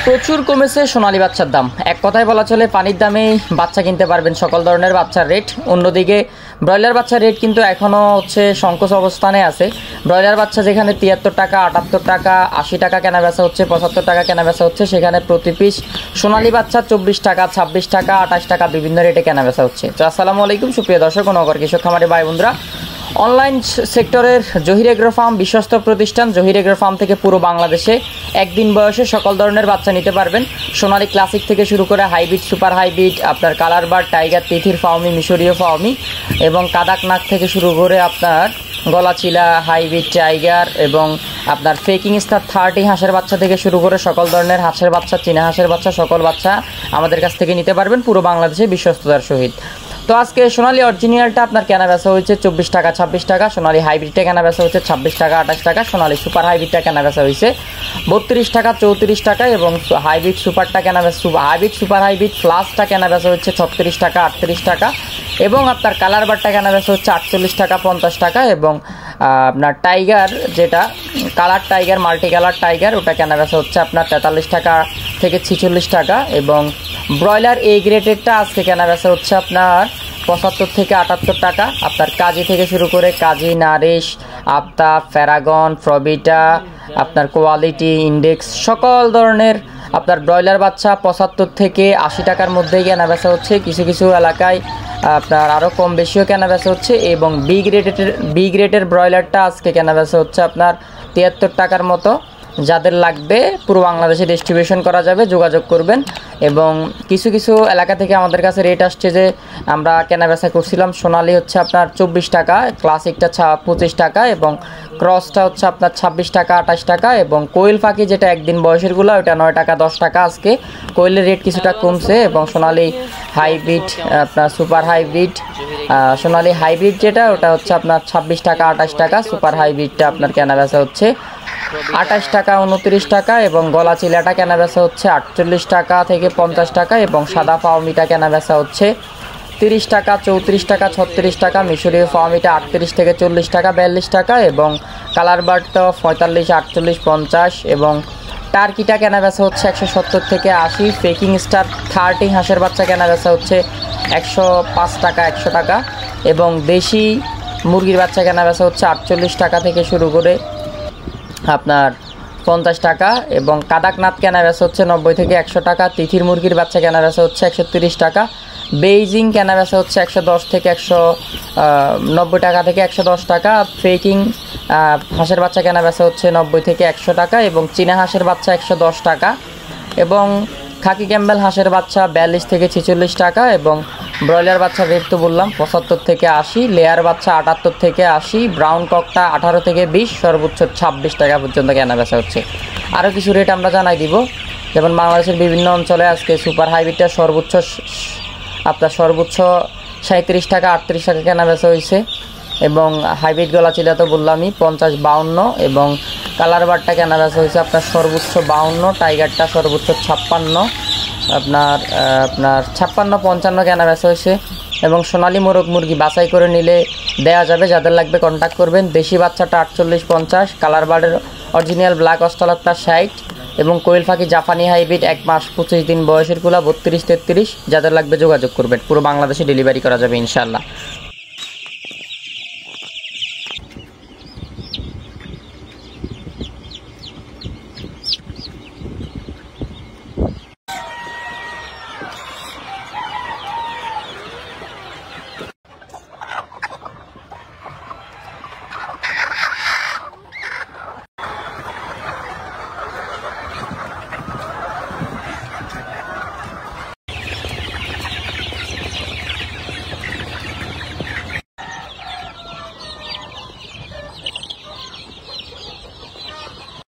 প্রচুর কমেছে সোনালী বাচ্চার দাম। এক কথায় বলা চলে পানির দামেই বাচ্চা কিনতে পারবেন সকল ধরনের বাচ্চার রেট। অন্যদিকে ব্রয়লার বাচ্চার রেট কিন্তু এখনও হচ্ছে সংকোচ অবস্থানে আছে। ব্রয়লার বাচ্চা যেখানে ৭৩ টাকা, ৭৮ টাকা, ৮০ টাকা কেনা বেচা হচ্ছে, ৭৫ টাকা কেনা বেচা হচ্ছে, সেখানে প্রতি পিস সোনালী বাচ্চা ২৪ টাকা, ২৬ টাকা, ২৮ টাকা বিভিন্ন রেটে কেনা বেচা হচ্ছে। তো আসসালামু আলাইকুম সুপ্রিয় দর্শক ও নগর কৃষক খামারি ভাই বন্ধুরা, অনলাইন সেক্টরের জহির এগ্রো ফার্ম বিশ্বস্ত প্রতিষ্ঠান। জহির এগ্রো ফার্ম থেকে পুরো বাংলাদেশে একদিন বয়সে সকল ধরনের বাচ্চা নিতে পারবেন। সোনালী ক্লাসিক থেকে শুরু করে হাইব্রিড, সুপার হাইব্রিড, আপনার কালার বার্ড, টাইগার, তিথির ফাউমি, মিশরীয় ফাউমি এবং কাদাকনাক থেকে শুরু করে আপনার গলাচিলা, হাইব্রিড, টাইগার এবং আপনার ফেকিং স্টার 30 হাঁসের বাচ্চা থেকে শুরু করে সকল ধরনের হাঁসের বাচ্চা, চীনা হাঁসের বাচ্চা, সকল বাচ্চা আমাদের কাছ থেকে নিতে পারবেন পুরো বাংলাদেশে বিশ্বস্ততার সহিত। তো আজকে সোনালী অরিজিনালটা আপনার কেনা বেচা হয়েছে ২৪ টাকা, ২৬ টাকা। সোনালী হাইব্রিডটা কেনা বেচা হচ্ছে ২৬ টাকা, ২৮ টাকা। সোনালী সুপার হাইব্রিডটা কেনা বেচা হয়েছে ৩২ টাকা, ৩৪ টাকা এবং হাইব্রিড সুপারটা কেনা বেচা, হাইব্রিড সুপার হাইব্রিড প্লাসটা কেনা বেচা হচ্ছে ৩৬ টাকা, ৩৮ টাকা এবং আপনার কালার বারটা কেনা বেচা হচ্ছে ৪৮ টাকা, ৫০ টাকা এবং আপনার টাইগার যেটা colour tiger, multi colour tiger, ওটা কেনা বেচা হচ্ছে আপনার ৪৩ টাকা থেকে ৪৬ টাকা এবং ব্রয়লার এ গ্রেডেরটা আজকে কেনা বেচা হচ্ছে আপনার ৭৫ থেকে ৭৮ টাকা। আপনার কাজী থেকে শুরু করে কাজী, নারিশ, আফতাব, প্যারাগন, প্রবিটা, আপনার কোয়ালিটি, ইন্ডেক্স সকল ধরনের আপনার ব্রয়লার বাচ্চা ৭৫ থেকে ৮০ টাকার মধ্যেই কেনা বেচা হচ্ছে। কিছু কিছু এলাকায় আপনার আরও কম বেশিও কেনা বেচা হচ্ছে এবং বি গ্রেডের ব্রয়লারটা আজকে কেনা বেচা হচ্ছে আপনার ৭৩ টাকার মতো। যাদের লাগবে পুরো বাংলাদেশে ডিস্ট্রিবিউশন করা যাবে, যোগাযোগ করবেন। এবং কিছু কিছু এলাকা থেকে আমাদের কাছে রেট আসছে যে আমরা কেনা বেচা করছিলাম সোনালী হচ্ছে আপনার ২৪ টাকা, ক্লাসিকটা ২৫ টাকা এবং ক্রসটা হচ্ছে আপনার ২৬ টাকা, ২৮ টাকা এবং কোয়েল পাখি যেটা একদিন বয়সেরগুলো ওটা ৯ টাকা, ১০ টাকা। আজকে কোয়েলের রেট কিছুটা কমছে এবং সোনালী হাইব্রিড, আপনার সুপার হাইব্রিড, সোনালী হাইব্রিড যেটা ওটা হচ্ছে আপনার ২৬ টাকা, ২৮ টাকা। সুপার হাইব্রিডটা আপনার কেনা বেচা হচ্ছে ২৮ টাকা, ২৯ টাকা এবং গলা চিলাটা কেনা বেচা হচ্ছে ৪৮ টাকা থেকে ৫০ টাকা এবং সাদা ফাউমিটা কেনা বেচা হচ্ছে ৩০ টাকা, ৩৪ টাকা, ৩৬ টাকা। মিশরীয় ফাউমিটা ৩৮ থেকে ৪০ টাকা, ৪২ টাকা এবং কালার বার্ডটা ৪৫, ৪৮, ৫০ এবং টার্কিটা কেনা বেচা হচ্ছে ১৭০ থেকে ৮০। ফেকিং স্টার 30 হাঁসের বাচ্চা কেনা বেচা হচ্ছে ১০৫ টাকা, ১০০ টাকা এবং দেশি মুরগির বাচ্চা কেনা বেচা হচ্ছে ৪৮ টাকা থেকে শুরু করে আপনার ৫০ টাকা এবং কাদাকনাথ কেনা বেচা হচ্ছে ৯০ থেকে ১০০ টাকা। তিথির মুরগির বাচ্চা কেনা বেচা হচ্ছে ১৩০ টাকা। বেইজিং কেনা বেচা হচ্ছে ১১০ থেকে ১৯০ টাকা থেকে ১১০ টাকা। ফেকিং হাঁসের বাচ্চা কেনা বেচা হচ্ছে ৯০ থেকে ১০০ টাকা এবং চীনা হাঁসের বাচ্চা ১১০ টাকা এবং খাকি ক্যাম্বেল হাঁসের বাচ্চা ৪২ থেকে ৪৬ টাকা এবং ব্রয়লার বাচ্চা রেট তো বললাম ৭৫ থেকে ৮০, লেয়ার বাচ্চা ৭৮ থেকে ৮০, ব্রাউন ককটা ১৮ থেকে ২০, সর্বোচ্চ ২৬ টাকা পর্যন্ত কেনা বেচা হচ্ছে। আরও কিছু রেট আমরা জানাই দিব, যেমন বাংলাদেশের বিভিন্ন অঞ্চলে আজকে সুপার হাইব্রিডটা সর্বোচ্চ ৩৭ টাকা, ৩৮ টাকা কেনা বেচা হয়েছে এবং হাইব্রিড গলা চিলা তো বললামই ৫০, ৫২ এবং কালার বারটা কেনা বেচা হয়েছে আপনার সর্বোচ্চ ৫২, টাইগারটা সর্বোচ্চ ৫৬, আপনার ৫৬, ৫৫ কেনা বেচা হয়েছে এবং সোনালী মোরগ মুরগি বাছাই করে নিলে দেওয়া যাবে, যাদের লাগবে কন্ট্যাক্ট করবেন। দেশি বাচ্চাটা ৪৮, ৫০, কালার বার্ডের অরিজিনাল ব্ল্যাক অস্ট্রালটা ৬০ এবং কোয়েল পাখি জাপানি হাইব্রিড ১ মাস ২৫ দিন বয়সের গুলা ৩২, ৩৩। যাদের লাগবে যোগাযোগ করবেন, পুরো বাংলাদেশে ডেলিভারি করা যাবে ইনশাআল্লাহ।